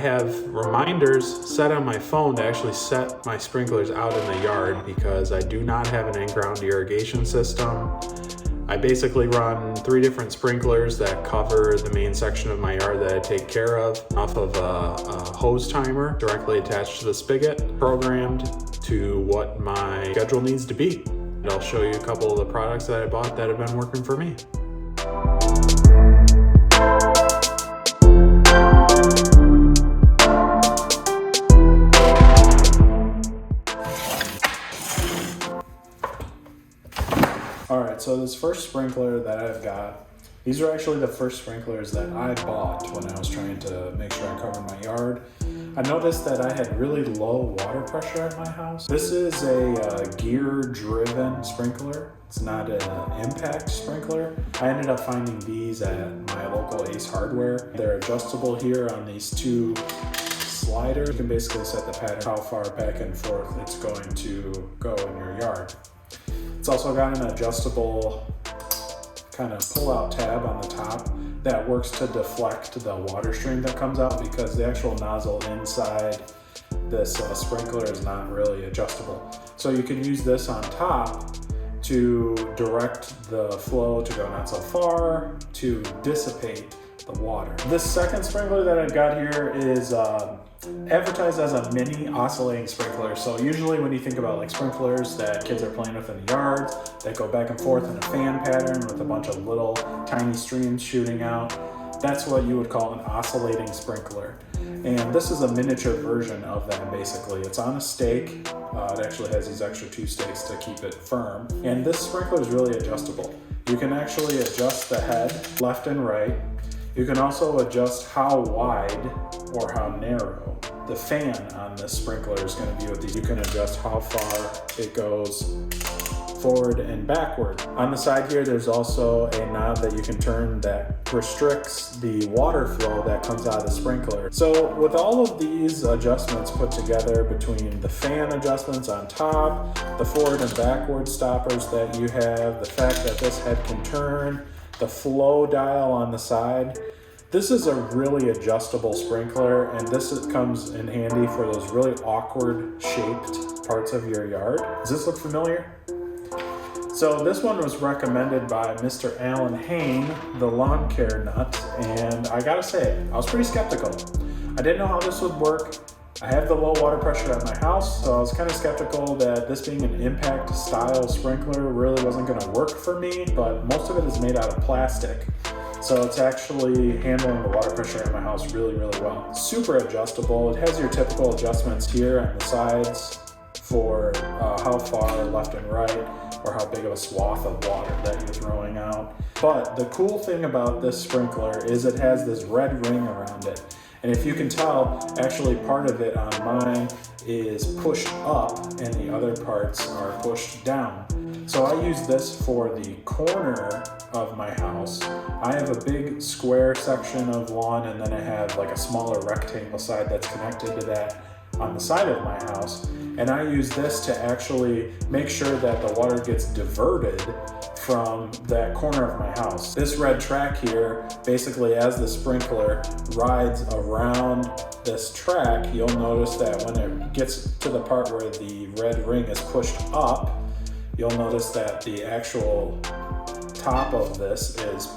have reminders set on my phone to actually set my sprinklers out in the yard because I do not have an in-ground irrigation system. I basically run 3 different sprinklers that cover the main section of my yard that I take care of off of a hose timer directly attached to the spigot, programmed to what my schedule needs to be. And I'll show you a couple of the products that I bought that have been working for me. Alright, so this first sprinkler that I've got, these are actually the first sprinklers that I bought when I was trying to make sure I covered my yard. I noticed that I had really low water pressure at my house. This is a gear-driven sprinkler. It's not an impact sprinkler. I ended up finding these at my local Ace Hardware. They're adjustable here on these 2 sliders. You can basically set the pattern, how far back and forth it's going to go in your yard. It's also got an adjustable kind of pull-out tab on the top that works to deflect the water stream that comes out because the actual nozzle inside this sprinkler is not really adjustable. So you can use this on top to direct the flow to go not so far, to dissipate the water. This second sprinkler that I've got here is advertised as a mini oscillating sprinkler. So usually when you think about like sprinklers that kids are playing with in the yard that go back and forth in a fan pattern with a bunch of little tiny streams shooting out, that's what you would call an oscillating sprinkler. And this is a miniature version of that basically. It's on a stake. It actually has these extra 2 stakes to keep it firm. And this sprinkler is really adjustable. You can actually adjust the head left and right. You can also adjust how wide or how narrow the fan on this sprinkler is going to be with these. You can adjust how far it goes forward and backward. On the side here, there's also a knob that you can turn that restricts the water flow that comes out of the sprinkler. So with all of these adjustments put together between the fan adjustments on top, the forward and backward stoppers that you have, the fact that this head can turn, the flow dial on the side, this is a really adjustable sprinkler, and this comes in handy for those really awkward shaped parts of your yard. Does this look familiar? So this one was recommended by Mr. Alan Hain, the lawn care nut, and I gotta say, I was pretty skeptical. I didn't know how this would work. I have the low water pressure at my house, so I was kind of skeptical that this being an impact style sprinkler really wasn't gonna work for me, but most of it is made out of plastic. So it's actually handling the water pressure in my house really, really well. Super adjustable. It has your typical adjustments here on the sides for how far left and right or how big of a swath of water that you're throwing out. But the cool thing about this sprinkler is it has this red ring around it. And if you can tell, actually part of it on mine is pushed up and the other parts are pushed down. So I use this for the corner of my house. I have a big square section of lawn and then I have like a smaller rectangle side that's connected to that on the side of my house. And I use this to actually make sure that the water gets diverted from that corner of my house. This red track here, basically as the sprinkler rides around this track, you'll notice that when it gets to the part where the red ring is pushed up, you'll notice that the actual top of this is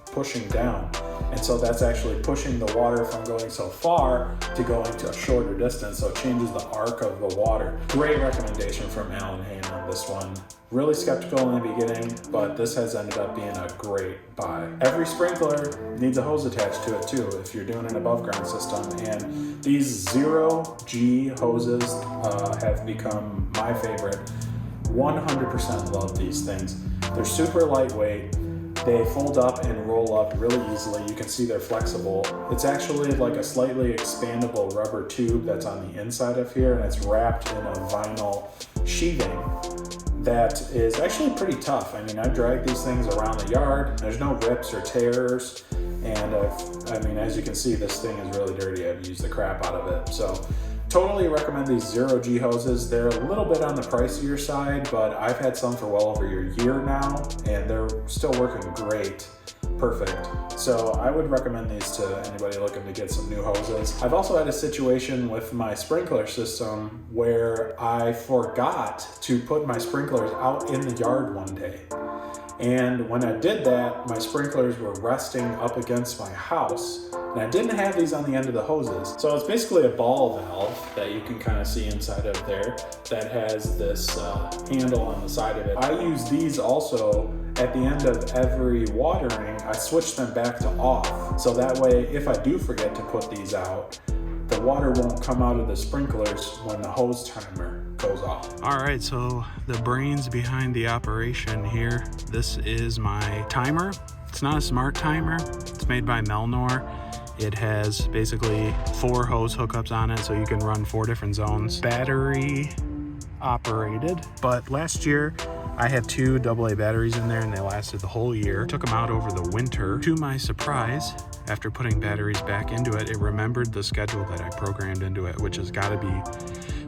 pushing down. And so that's actually pushing the water from going so far to going to a shorter distance. So it changes the arc of the water. Great recommendation from Alan Hain on this one. Really skeptical in the beginning, but this has ended up being a great buy. Every sprinkler needs a hose attached to it too if you're doing an above ground system. And these 0G hoses have become my favorite. 100% love these things. They're super lightweight. They fold up and roll up really easily. You can see they're flexible. It's actually like a slightly expandable rubber tube that's on the inside of here, and it's wrapped in a vinyl sheathing that is actually pretty tough. I mean, I drag these things around the yard. There's no rips or tears. And I mean, as you can see, this thing is really dirty. I've used the crap out of it. So totally recommend these 0G hoses. They're a little bit on the pricier side, but I've had some for well over a year now, and they're still working great perfect. So I would recommend these to anybody looking to get some new hoses. I've also had a situation with my sprinkler system where I forgot to put my sprinklers out in the yard one day. And when I did that, my sprinklers were resting up against my house, and I didn't have these on the end of the hoses. So it's basically a ball valve that you can kind of see inside of there that has this handle on the side of it. I use these also at the end of every watering. I switch them back to off, so that way if I do forget to put these out, the water won't come out of the sprinklers when the hose timer goes off. All right, so the brains behind the operation here. This is my timer. It's not a smart timer. It's made by Melnor. It has basically 4 hose hookups on it, so you can run 4 different zones. Battery operated, but last year I had 2 AA batteries in there and they lasted the whole year. Took them out over the winter. To my surprise, after putting batteries back into it, it remembered the schedule that I programmed into it, which has got to be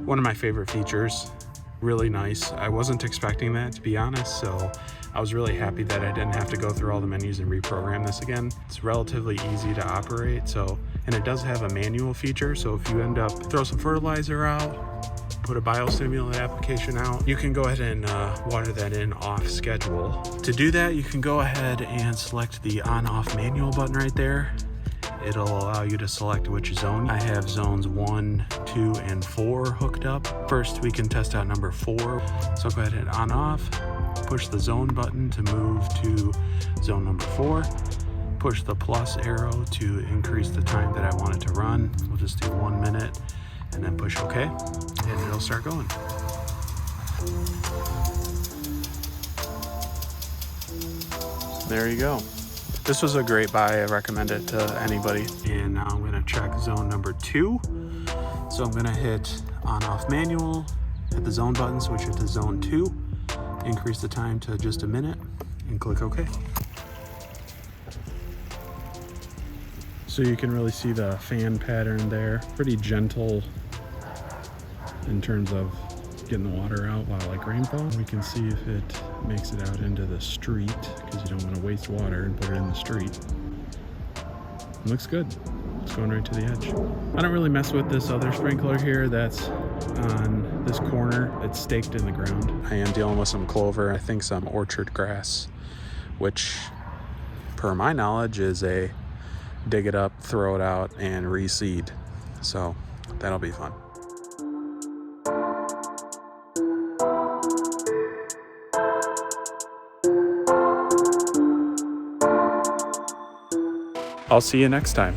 one of my favorite features. Really nice. I wasn't expecting that, to be honest, so I was really happy that I didn't have to go through all the menus and reprogram this again. It's relatively easy to operate, and it does have a manual feature, so if you end up throw some fertilizer out, put a biostimulant application out, you can go ahead and water that in off schedule. To do that, you can go ahead and select the on-off manual button right there. It'll allow you to select which zone. I have zones 1, 2, and 4 hooked up. First, we can test out number 4. So go ahead and on off, push the zone button to move to zone number 4. Push the plus arrow to increase the time that I want it to run. We'll just do 1 minute and then push OK, and it'll start going. There you go. This was a great buy. I recommend it to anybody. And now I'm gonna check zone number 2. So I'm gonna hit on off manual, hit the zone button, switch it to zone 2, increase the time to just a minute, and click OK. So you can really see the fan pattern there. Pretty gentle in terms of getting the water out while like rainfall. We can see if it makes it out into the street, because you don't want to waste water and put it in the street. It looks good. It's going right to the edge. I don't really mess with this other sprinkler here that's on this corner. It's staked in the ground. I am dealing with some clover, I think some orchard grass, which per my knowledge is a dig it up, throw it out, and reseed. So that'll be fun. I'll see you next time.